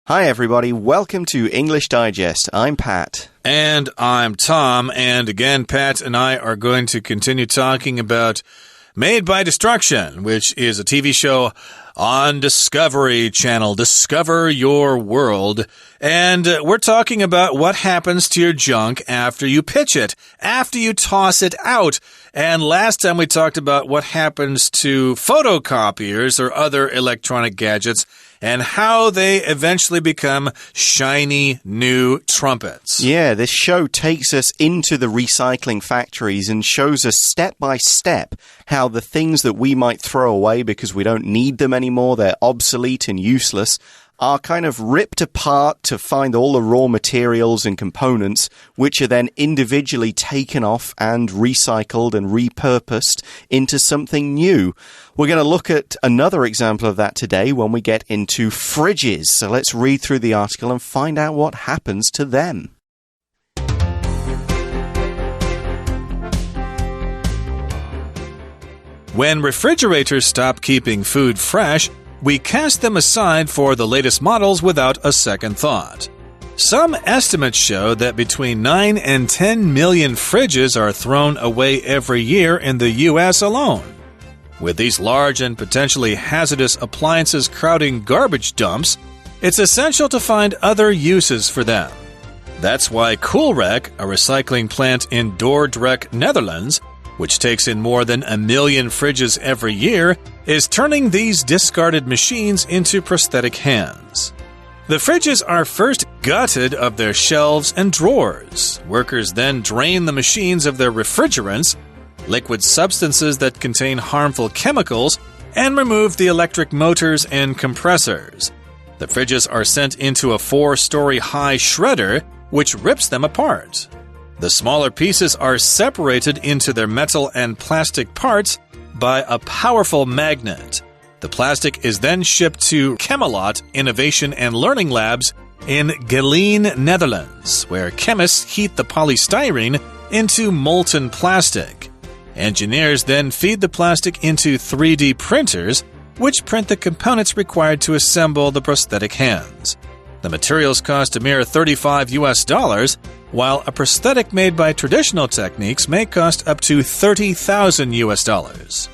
Hi, everybody. Welcome to English Digest. I'm Pat. And I'm Tom. And again, Pat and I are going to continue talking about Made by Destruction, which is a TV show on Discovery Channel. Discover Your World. And we're talking about what happens to your junk after you pitch it, after you toss it out. And last time we talked about what happens to photocopiers or other electronic gadgets and how they eventually become shiny new trumpets. Yeah, this show takes us into the recycling factories and shows us step by step how the things that we might throw away because we don't need them anymore, they're obsolete and useless, are kind of ripped apart to find all the raw materials and components, which are then individually taken off and recycled and repurposed into something new. We're going to look at another example of that today when we get into fridges. So let's read through the article and find out what happens to them. When refrigerators stop keeping food fresh, we cast them aside for the latest models without a second thought. Some estimates show that between 9 and 10 million fridges are thrown away every year in the U.S. alone. With these large and potentially hazardous appliances crowding garbage dumps, it's essential to find other uses for them. That's why Coolrec, a recycling plant in Dordrecht, Netherlands, which takes in more than 1 million fridges every year, is turning these discarded machines into prosthetic hands. The fridges are first gutted of their shelves and drawers. Workers then drain the machines of their refrigerants, liquid substances that contain harmful chemicals, and remove the electric motors and compressors. The fridges are sent into a 4-story high shredder, which rips them apart. The smaller pieces are separated into their metal and plastic parts by a powerful magnet. The plastic is then shipped to Chemelot Innovation and Learning Labs in Geleen, Netherlands, where chemists heat the polystyrene into molten plastic. Engineers then feed the plastic into 3D printers, which print the components required to assemble the prosthetic hands. The materials cost a mere $35, while a prosthetic made by traditional techniques may cost up to $30,000.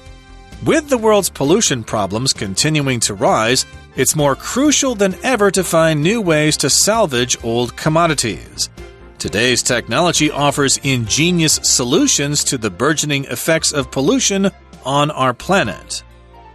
With the world's pollution problems continuing to rise, it's more crucial than ever to find new ways to salvage old commodities. Today's technology offers ingenious solutions to the burgeoning effects of pollution on our planet.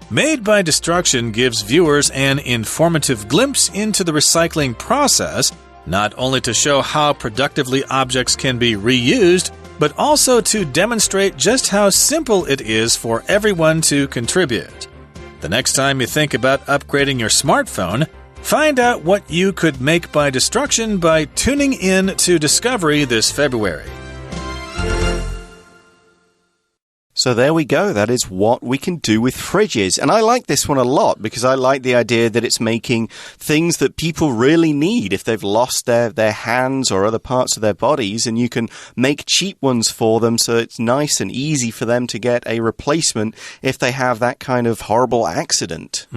Made by Destruction gives viewers an informative glimpse into the recycling process, not only to show how productively objects can be reused, but also to demonstrate just how simple it is for everyone to contribute. The next time you think about upgrading your smartphone, find out what you could make by destruction by tuning in to Discovery this February. So there we go. That is what we can do with fridges. And I like this one a lot because I like the idea that it's making things that people really need if they've lost their hands or other parts of their bodies, and you can make cheap ones for them so it's nice and easy for them to get a replacement if they have that kind of horrible accident.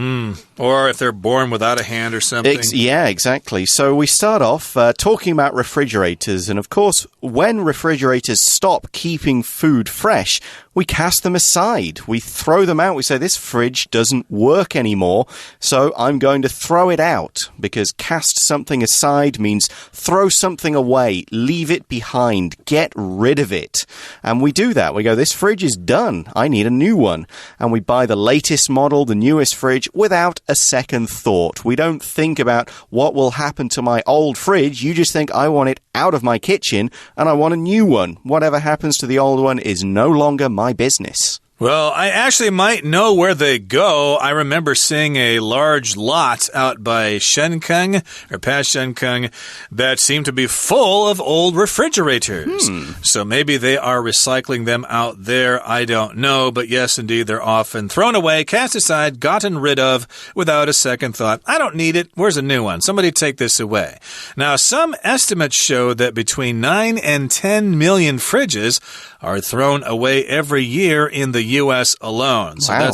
Or if they're born without a hand or something. Yeah, exactly. So we start off talking about refrigerators. And of course, when refrigerators stop keeping food fresh, we cast them aside. We throw them out. We say, this fridge doesn't work anymore, so I'm going to throw it out, because cast something aside means throw something away, leave it behind, get rid of it. And we do that. We go, this fridge is done. I need a new one. And we buy the latest model, the newest fridge, without a second thought. We don't think about what will happen to my old fridge. You just think, I want it out of my kitchen and I want a new one. Whatever happens to the old one is no longer my business. Well, I actually might know where they go. I remember seeing a large lot out by Shenkeng, or past Shenkeng, that seemed to be full of old refrigerators. So maybe they are recycling them out there. I don't know. But yes, indeed, they're often thrown away, cast aside, gotten rid of without a second thought. I don't need it. Where's a new one? Somebody take this away. Now, some estimates show that between 9 and 10 million fridges are thrown away every year in the U.S. alone. So wow.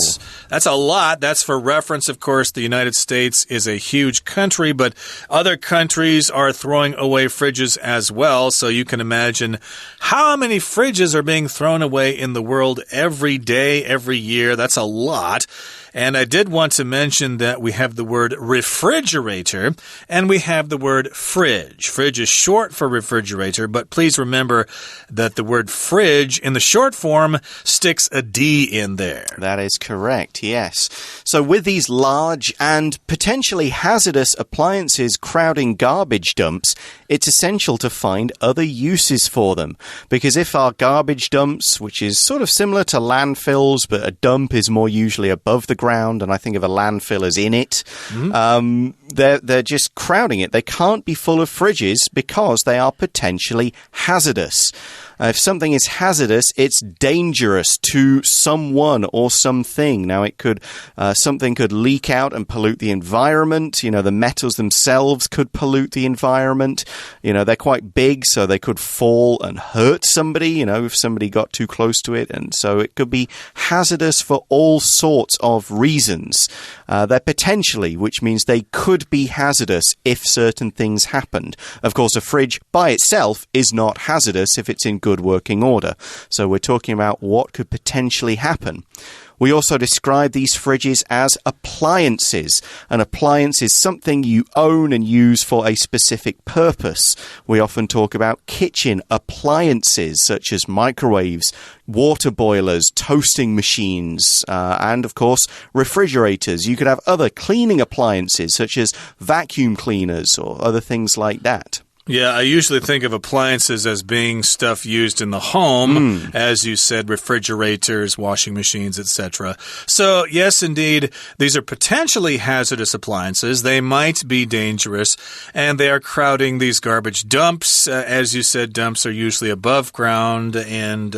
that's a lot. That's for reference, of course. The United States is a huge country, but other countries are throwing away fridges as well. So you can imagine how many fridges are being thrown away in the world every day, every year. That's a lot. And I did want to mention that we have the word refrigerator and we have the word fridge. Fridge is short for refrigerator, but please remember that the word fridge in the short form sticks a D in there. That is correct, yes. So with these large and potentially hazardous appliances crowding garbage dumps, it's essential to find other uses for them. Because if our garbage dumps, which is sort of similar to landfills, but a dump is more usually above the ground, and I think of a landfill as in it, they're just crowding it. They can't be full of fridges because they are potentially hazardous. If something is hazardous, it's dangerous to someone or something. Now, something could leak out and pollute the environment. The metals themselves could pollute the environment. They're quite big, so they could fall and hurt somebody, if somebody got too close to it. And so it could be hazardous for all sorts of reasons. They're potentially, which means they could be hazardous if certain things happened. Of course, a fridge by itself is not hazardous if it's in good working order. So we're talking about what could potentially happen. We also describe these fridges as appliances. An appliance is something you own and use for a specific purpose. We often talk about kitchen appliances such as microwaves, water boilers, toasting machines, and of course refrigerators. You could have other cleaning appliances such as vacuum cleaners or other things like that. Yeah, I usually think of appliances as being stuff used in the home, as you said, refrigerators, washing machines, etc. So, yes, indeed, these are potentially hazardous appliances. They might be dangerous, and they are crowding these garbage dumps. As you said, dumps are usually above ground and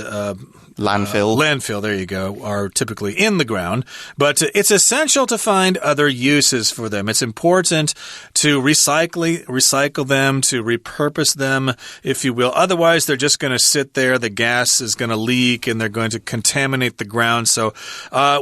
landfill, there you go, are typically in the ground. But it's essential to find other uses for them. It's important to recycle them, to repurpose them, if you will. Otherwise, they're just going to sit there. The gas is going to leak and they're going to contaminate the ground. So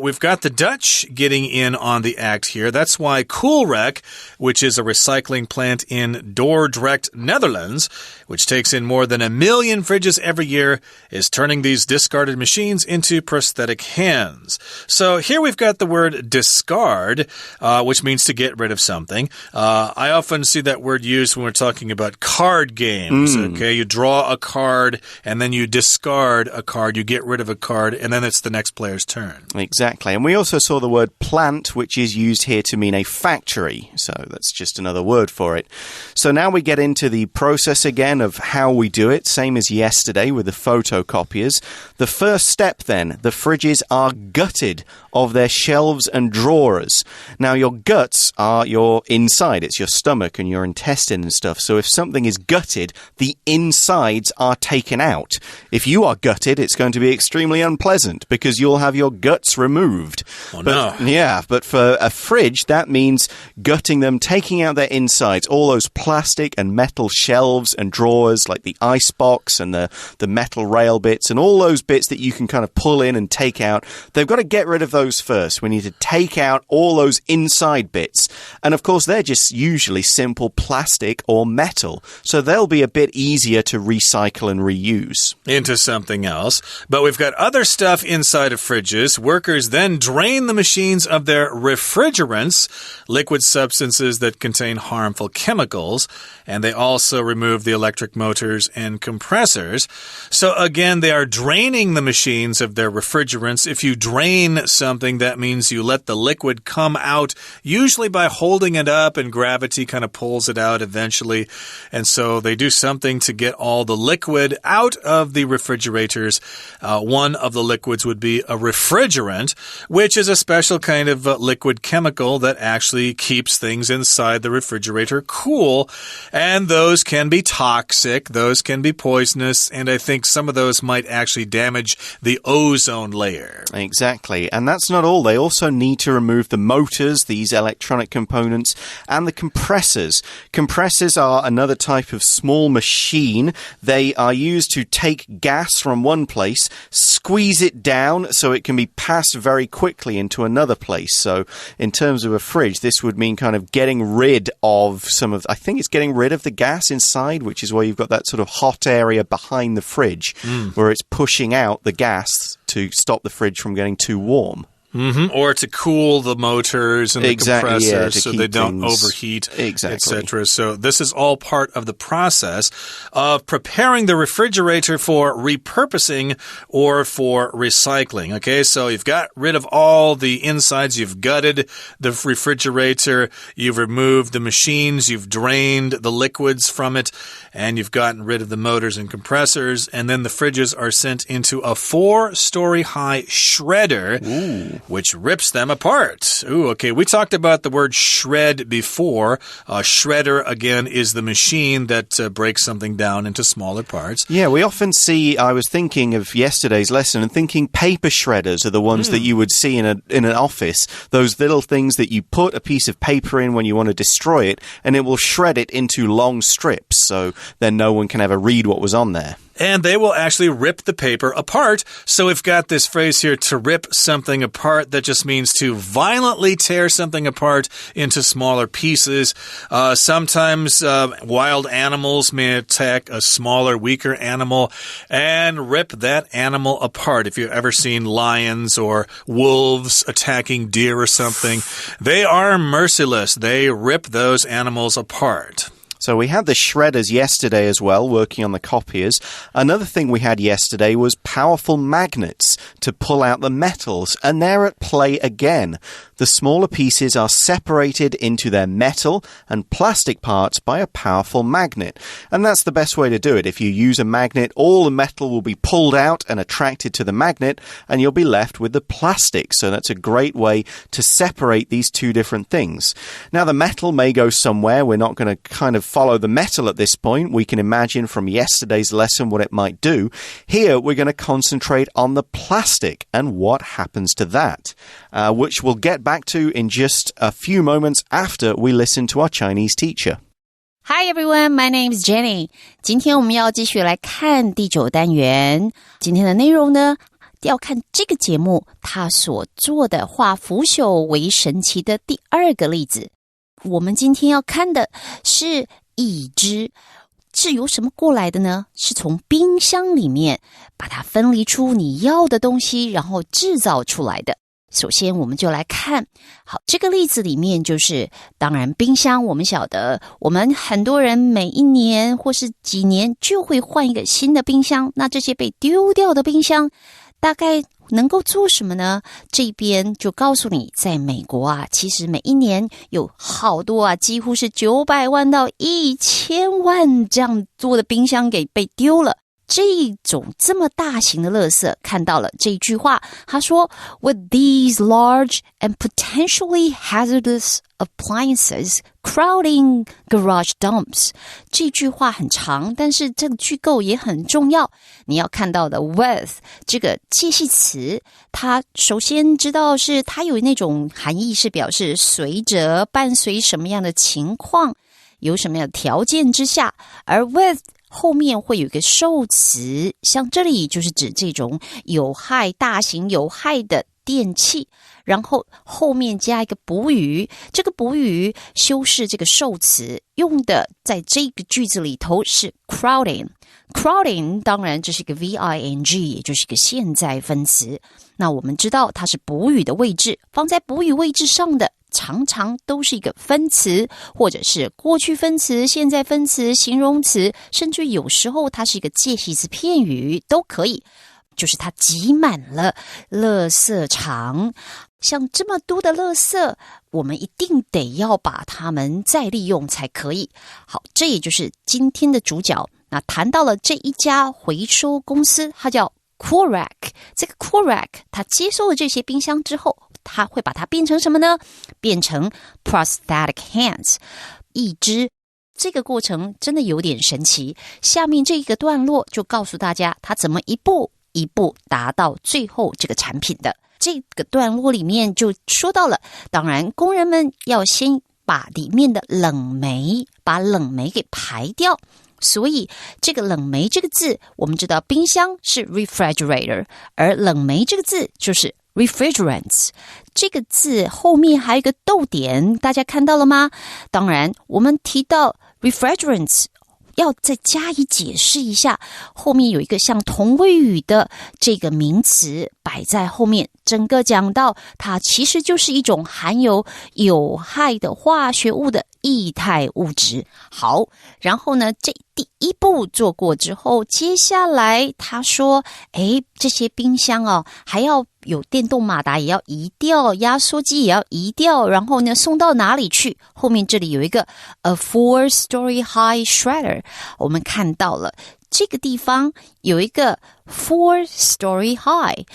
we've got the Dutch getting in on the act here. That's why Coolrec, which is a recycling plant in Dordrecht, Netherlands, which takes in more than 1 million fridges every year, is turning these discarded machines into prosthetic hands. So here we've got the word discard, which means to get rid of something. I often see that word used when we're talking about card games. Okay, you draw a card and then you discard a card. You get rid of a card and then it's the next player's turn. Exactly. And we also saw the word plant, which is used here to mean a factory. So that's just another word for it. So now we get into the process again of how we do it, same as yesterday with the photocopiers. The first step then, the fridges are gutted of their shelves and drawers. Now your guts are your inside, it's your stomach and your intestine and stuff. So if something is gutted, the insides are taken out. If you are gutted, it's going to be extremely unpleasant because you'll have your guts removed. No. Yeah, but for a fridge, that means gutting them, taking out their insides, all those plastic and metal shelves and drawers like the ice box and the metal rail bits and all those bits that you can kind of pull in and take out. They've got to get rid of those first. We need to take out all those inside bits. And of course, they're just usually simple plastic or metal. So they'll be a bit easier to recycle and reuse. Into something else. But we've got other stuff inside of fridges. Workers then drain the machines of their refrigerants, liquid substances that contain harmful chemicals. And they also remove the electric motors and compressors. So again, they are draining the machines of their refrigerants. If you drain something, that means you let the liquid come out, usually by holding it up, and gravity kind of pulls it out eventually. And so they do something to get all the liquid out of the refrigerators. One of the liquids would be a refrigerant, which is a special kind of liquid chemical that actually keeps things inside the refrigerator cool. And those can be toxic, those can be poisonous, and I think some of those might actually damage damage the ozone layer. Exactly. And that's not all. They also need to remove the motors, these electronic components, and the compressors. Compressors are another type of small machine. They are used to take gas from one place, squeeze it down so it can be passed very quickly into another place. So in terms of a fridge, this would mean kind of getting rid of I think it's getting rid of the gas inside, which is why you've got that sort of hot area behind the fridge where it's pushing out the gas to stop the fridge from getting too warm. Or to cool the motors and the compressors so they don't overheat, exactly. etc. So this is all part of the process of preparing the refrigerator for repurposing or for recycling. Okay, so you've got rid of all the insides, you've gutted the refrigerator, you've removed the machines, you've drained the liquids from it, and you've gotten rid of the motors and compressors, and then the fridges are sent into a 4-story high shredder, which rips them apart. Ooh, okay. We talked about the word shred before. Shredder, again, is the machine that breaks something down into smaller parts. Yeah, we often see, I was thinking of yesterday's lesson and thinking paper shredders are the ones that you would see in an office. Those little things that you put a piece of paper in when you want to destroy it, and it will shred it into long strips, so then no one can ever read what was on there. And they will actually rip the paper apart. So we've got this phrase here, to rip something apart. That just means to violently tear something apart into smaller pieces. Sometimes wild animals may attack a smaller, weaker animal and rip that animal apart. If you've ever seen lions or wolves attacking deer or something, they are merciless. They rip those animals apart. So we had the shredders yesterday as well, working on the copiers. Another thing we had yesterday was powerful magnets to pull out the metals, and they're at play again. The smaller pieces are separated into their metal and plastic parts by a powerful magnet. And that's the best way to do it. If you use a magnet, all the metal will be pulled out and attracted to the magnet, and you'll be left with the plastic. So that's a great way to separate these two different things. Now, the metal may go somewhere. We're not going to kind of follow the metal at this point. We can imagine from yesterday's lesson what it might do. Here, we're going to concentrate on the plastic and what happens to that, which we'll get back to in just a few moments after we listen to our Chinese teacher. Hi everyone, my name is Jenny. 今天我们要继续来看第9单元。今天的内容呢，要看这个节目它所做的化腐朽为神奇的第2个例子。我们今天要看的是已知，是由什么过来的呢？是从冰箱里面把它分离出你要的东西，然后制造出来的。首先我们就来看，好，这个例子里面就是，当然冰箱我们晓得，我们很多人每一年或是几年就会换一个新的冰箱，那这些被丢掉的冰箱大概能够做什么呢？这边就告诉你，在美国啊，其实每一年有好多啊，几乎是900万到1000万这样多的冰箱给被丢了。这种这么大型的垃圾，看到了这一句话，他说 With these large and potentially hazardous appliances crowding garage dumps， 这句话很长，但是这个句构也很重要。你要看到的 with 这个介系词，它首先知道是它有那种含义，是表示随着伴随什么样的情况，有什么样的条件之下，而 with后面会有一个受词，像这里就是指这种有害、大型有害的电器，然后后面加一个补语，这个补语修饰这个受词，用的在这个句子里头是 crowding。crowding 当然这是一个 V-I-N-G， 也就是一个现在分词。那我们知道它是补语的位置，放在补语位置上的常常都是一个分词，或者是过去分词、现在分词、形容词，甚至有时候它是一个介系词片语都可以。就是它挤满了垃圾场，像这么多的垃圾，我们一定得要把它们再利用才可以。好，这也就是今天的主角。那谈到了这一家回收公司，它叫 Korak。这个 Korak 它接收了这些冰箱之后，它会把它变成什么呢？变成 prosthetic hands， 义肢。这个过程真的有点神奇。下面这个段落就告诉大家，它怎么一步一步达到最后这个产品的。这个段落里面就说到了，当然工人们要先把里面的冷媒给排掉，所以这个冷媒这个字，我们知道冰箱是 refrigerator， 而冷媒这个字就是 refrigerants。 这个字后面还有一个逗点，大家看到了吗？当然我们提到 refrigerants要再加以解释一下，后面有一个像同位语的这个名词摆在后面，整个讲到它其实就是一种含有有害的化学物的液态物质。好，然后呢，这第一步做过之后，接下来他说这些冰箱哦，还要有电动马达也要移掉，压缩机也要移掉，然后呢送到哪里去？后面这里有一个 a 4-story high shredder， 我们看到了这个地方有一个 4-story high，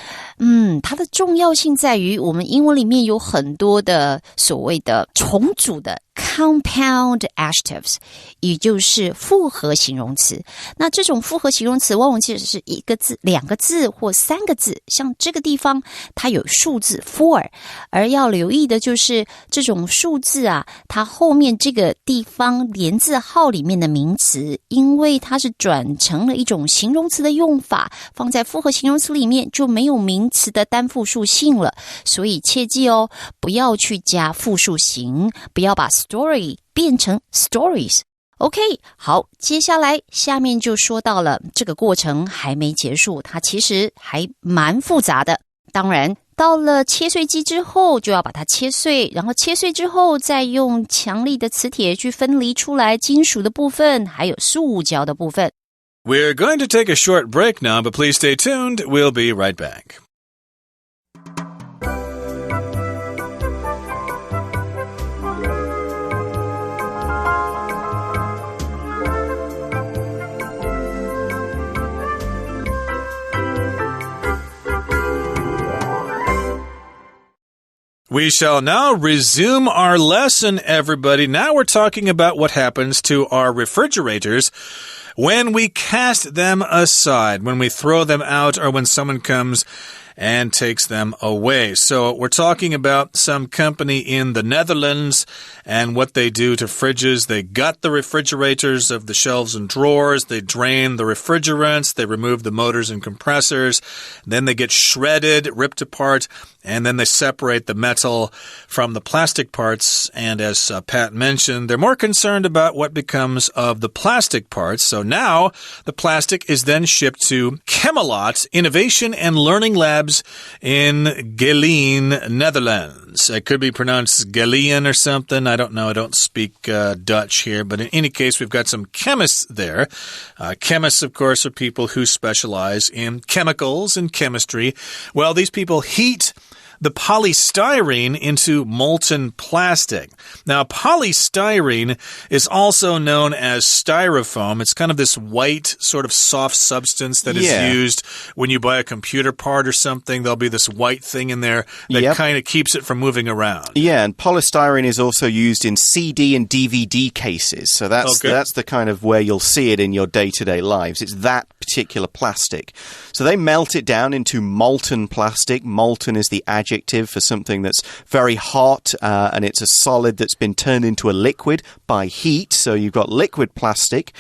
它的重要性在于我们英文里面有很多的所谓的重组的 compound adjectives， 也就是复合形容词。那这种复合形容词往往其实是一个字、两个字或三个字，像这个地方它有数字 4， 而要留意的就是这种数字啊，它后面这个地方连字号里面的名词，因为它是转成了一种形容词的用法，放在复合形容词里面就没有名词的单复数性了，所以切记哦，不要去加复数形，不要把 story 变成 stories。 OK， 好，接下来下面就说到了这个过程还没结束，它其实还蛮复杂的。当然到了切碎机之后就要把它切碎，然后切碎之后再用强力的磁铁去分离出来金属的部分还有塑胶的部分。We're going to take a short break now, but please stay tuned. We'll be right back. We shall now resume our lesson, everybody. Now we're talking about what happens to our refrigerators when we cast them aside, when we throw them out, or when someone comes and takes them away. So we're talking about some company in the Netherlands and what they do to fridges. They gut the refrigerators of the shelves and drawers. They drain the refrigerants. They remove the motors and compressors. Then they get shredded, ripped apart, and then they separate the metal from the plastic parts. And as Pat mentioned, they're more concerned about what becomes of the plastic parts. So now the plastic is then shipped to Chemelot Innovation and Learning Labs in Geleen, Netherlands. It could be pronounced Geleen or something. I don't know. I don't speak Dutch here. But in any case, we've got some chemists there. Chemists, of course, are people who specialize in chemicals and chemistry. Well, these people heat the polystyrene into molten plastic. Now, polystyrene is also known as styrofoam. It's kind of this white, sort of soft substance that is used when you buy a computer part or something. There'll be this white thing in there that kind of keeps it from moving around. Yeah, and polystyrene is also used in CD and DVD cases. So that's the kind of where you'll see it in your day-to-day lives. It's that particular plastic. So they melt it down into molten plastic. Molten is the adjective for something that's very hot, and it's a solid that's been turned into a liquid by heat. So you've got liquid plastic.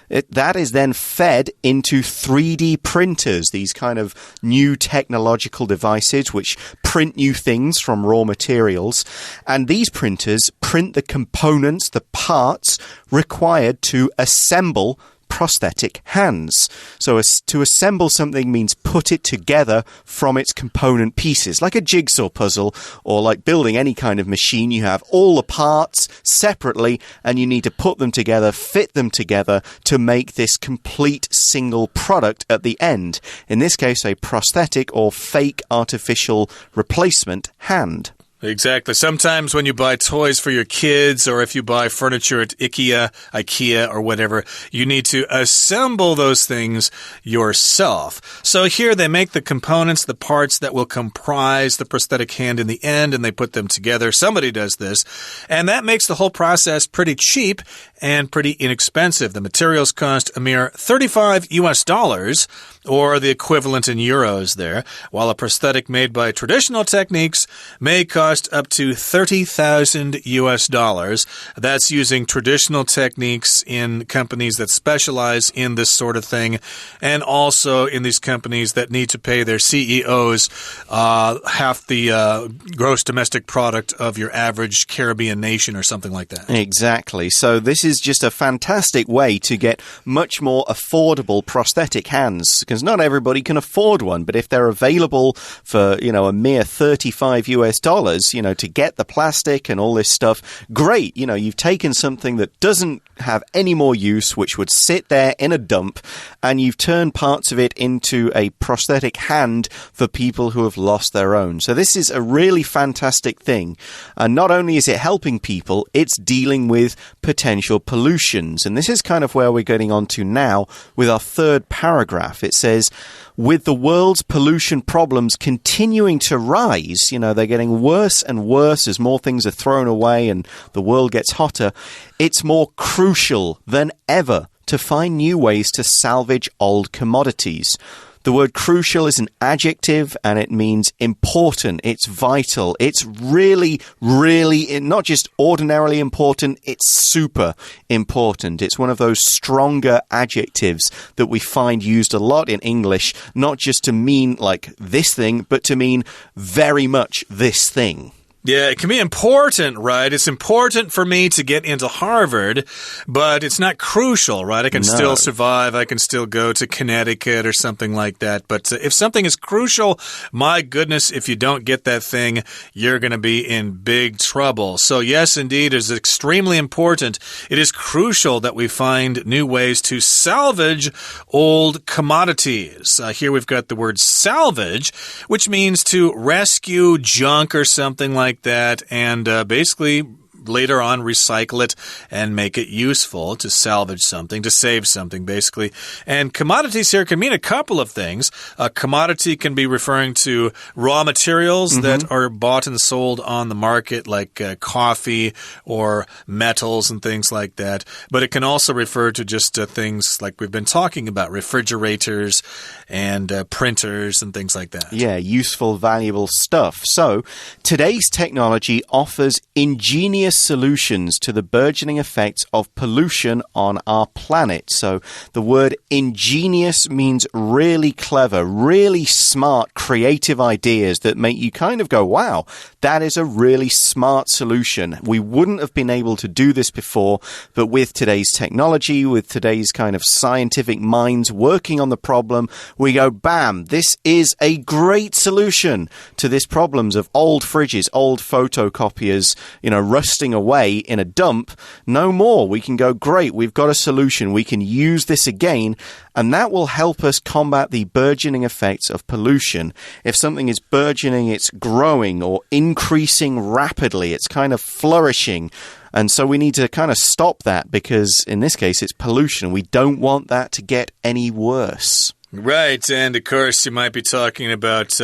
That is then fed into 3D printers, these kind of new technological devices which print new things from raw materials. And these printers print the components, the parts required to assemble prosthetic hands. So to assemble something means put it together from its component pieces, like a jigsaw puzzle or like building any kind of machine. You have all the parts separately and you need to put them together, fit them together to make this complete single product at the end. In this case, a prosthetic or fake artificial replacement hand. Exactly. Sometimes when you buy toys for your kids or if you buy furniture at IKEA or whatever, you need to assemble those things yourself. So here they make the components, the parts that will comprise the prosthetic hand in the end, and they put them together. Somebody does this, and that makes the whole process pretty cheap and pretty inexpensive. The materials cost a mere $35 or the equivalent in euros there, while a prosthetic made by traditional techniques may cost up to $30,000. That's using traditional techniques in companies that specialize in this sort of thing, and also in these companies that need to pay their CEOs half the gross domestic product of your average Caribbean nation or something like that. Exactly. So this is just a fantastic way to get much more affordable prosthetic hands, because not everybody can afford one, but if they're available for, a mere $35, to get the plastic and all this stuff, great. You've taken something that doesn't have any more use, which would sit there in a dump, and you've turned parts of it into a prosthetic hand for people who have lost their own. So this is a really fantastic thing. And not only is it helping people, it's dealing with potential pollutions. And this is kind of where we're getting on to now with our third paragraph. It says, with the world's pollution problems continuing to rise, they're getting worse and worse as more things are thrown away and the world gets hotter, it's more crucial than ever to find new ways to salvage old commodities. The word crucial is an adjective, and it means important. It's vital. It's really, really not just ordinarily important, it's super important. It's one of those stronger adjectives that we find used a lot in English, not just to mean like this thing, but to mean very much this thing. Yeah, it can be important, right? It's important for me to get into Harvard, but it's not crucial, right? I can still survive. I can still go to Connecticut or something like that. But if something is crucial, my goodness, if you don't get that thing, you're going to be in big trouble. So yes, indeed, it is extremely important. It is crucial that we find new ways to salvage old commodities. Here we've got the word salvage, which means to rescue junk or something like that, and basically later on recycle it and make it useful, to salvage something, to save something, basically. And commodities here can mean a couple of things. A commodity can be referring to raw materials that are bought and sold on the market, like coffee or metals and things like that. But it can also refer to just things like we've been talking about, refrigerators and printers and things like that. Yeah, useful, valuable stuff. So today's technology offers ingenious solutions to the burgeoning effects of pollution on our planet. So the word ingenious means really clever, really smart, creative ideas that make you kind of go, wow, that is a really smart solution. We wouldn't have been able to do this before, but with today's technology, with today's kind of scientific minds working on the problem, we go, bam, this is a great solution to this problems of old fridges, old photocopiers, rusting away in a dump. No more. We can go, great, we've got a solution. We can use this again, and that will help us combat the burgeoning effects of pollution. If something is burgeoning, it's growing or increasing rapidly. It's kind of flourishing. And so we need to kind of stop that, because in this case, it's pollution. We don't want that to get any worse. Right, and of course you might be talking about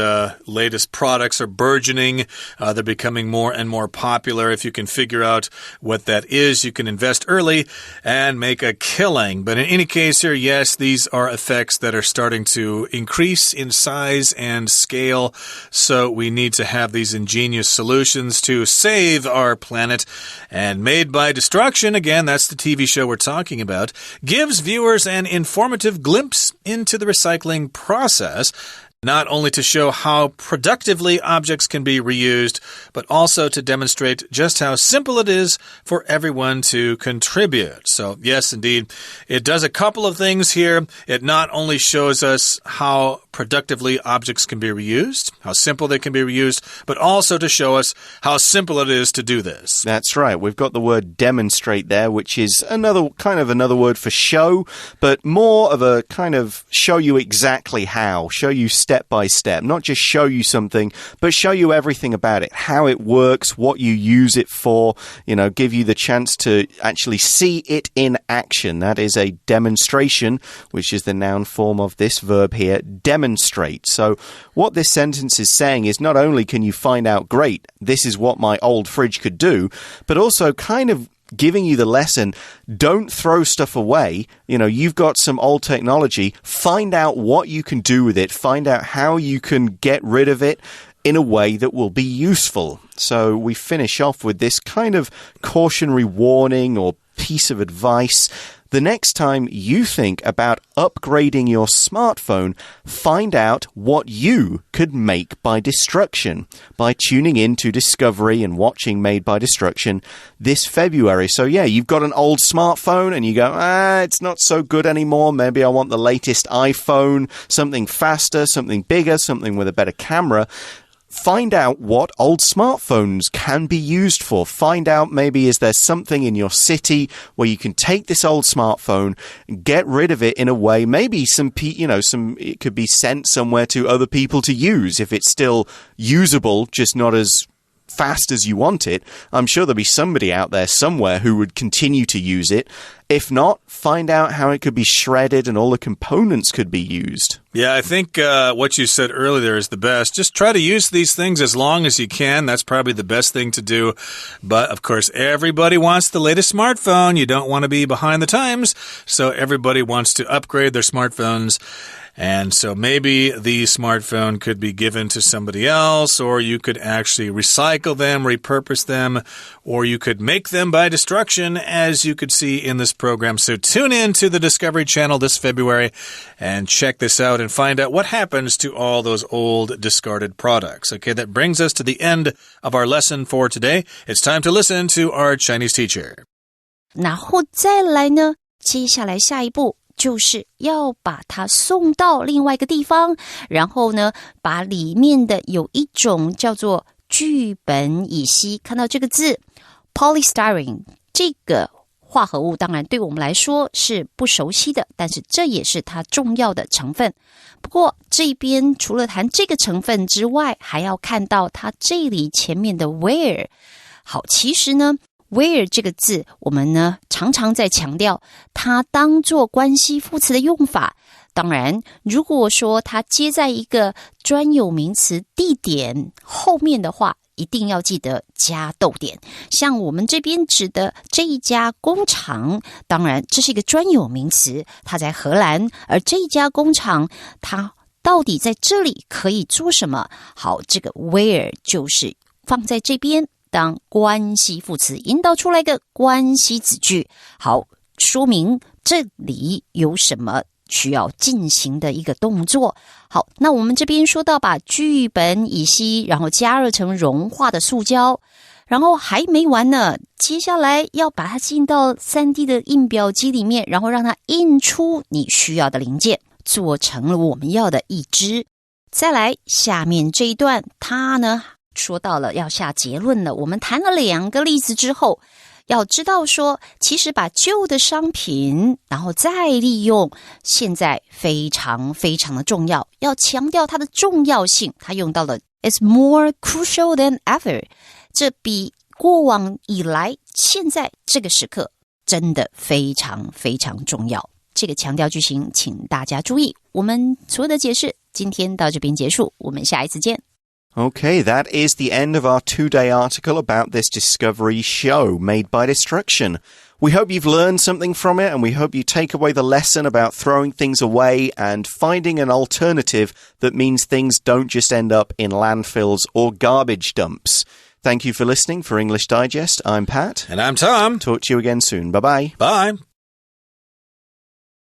latest products are burgeoning. They're becoming more and more popular. If you can figure out what that is, you can invest early and make a killing. But in any case here, yes, these are effects that are starting to increase in size and scale. So we need to have these ingenious solutions to save our planet. And Made by Destruction, again, that's the TV show we're talking about, gives viewers an informative glimpse into the recycling process, not only to show how productively objects can be reused, but also to demonstrate just how simple it is for everyone to contribute. So, yes, indeed, it does a couple of things here. It not only shows us how productively objects can be reused, how simple they can be reused, but also to show us how simple it is to do this. That's right. We've got the word demonstrate there, which is another word for show, but more of a kind of show you exactly how, show you step step by step, not just show you something, but show you everything about it, how it works, what you use it for, give you the chance to actually see it in action. That is a demonstration, which is the noun form of this verb here, demonstrate. So what this sentence is saying is not only can you find out, great, this is what my old fridge could do, but also kind of giving you the lesson, don't throw stuff away. You've got some old technology. Find out what you can do with it. Find out how you can get rid of it in a way that will be useful. So we finish off with this kind of cautionary warning or piece of advice. The next time you think about upgrading your smartphone, find out what you could make by destruction by tuning in to Discovery and watching Made by Destruction this February. So yeah, you've got an old smartphone and you go, it's not so good anymore. Maybe I want the latest iPhone, something faster, something bigger, something with a better camera. Find out what old smartphones can be used for. Find out maybe is there something in your city where you can take this old smartphone and get rid of it in a way. Maybe it could be sent somewhere to other people to use if it's still usable, just not as fast as you want it. I'm sure there'll be somebody out there somewhere who would continue to use it. If not, find out how it could be shredded and all the components could be used. Yeah, I think what you said earlier is the best. Just try to use these things as long as you can. That's probably the best thing to do. But, of course, everybody wants the latest smartphone. You don't want to be behind the times. So everybody wants to upgrade their smartphones. And so maybe the smartphone could be given to somebody else, or you could actually recycle them, repurpose them, or you could make them by destruction, as you could see in this program. So tune in to the Discovery Channel this February and check this out and find out what happens to all those old discarded products. Okay, that brings us to the end of our lesson for today. It's time to listen to our Chinese teacher. 然后再来呢，接下来下一步就是要把它送到另外一个地方，然后呢，把里面的有一种叫做聚苯乙烯，看到这个字 polystyrene， 这个化合物当然对我们来说是不熟悉的，但是这也是它重要的成分。不过这边除了谈这个成分之外，还要看到它这里前面的 where。 好，其实呢Where 这个字我们呢常常在强调它当作关系副词的用法。当然如果说它接在一个专有名词地点后面的话，一定要记得加逗点。像我们这边指的这一家工厂，当然这是一个专有名词，它在荷兰，而这一家工厂它到底在这里可以做什么？好，这个 where 就是放在这边当关系副词，引导出来个关系子句，好，说明这里有什么需要进行的一个动作。好，那我们这边说到把聚苯乙烯然后加热成融化的塑胶，然后还没完呢，接下来要把它进到 3D 的印表机里面，然后让它印出你需要的零件，做成了我们要的一支。再来下面这一段，它呢说到了要下结论了，我们谈了2个例子之后，要知道说其实把旧的商品然后再利用现在非常非常的重要，要强调它的重要性，它用到了 It's more crucial than ever， 这比过往以来现在这个时刻真的非常非常重要。这个强调句型请大家注意。我们所有的解释今天到这边结束，我们下一次见。Okay, that is the end of our 2-day article about this Discovery show, Made by Destruction. We hope you've learned something from it, and we hope you take away the lesson about throwing things away and finding an alternative that means things don't just end up in landfills or garbage dumps. Thank you for listening. For English Digest, I'm Pat. And I'm Tom. Talk to you again soon. Bye-bye. Bye.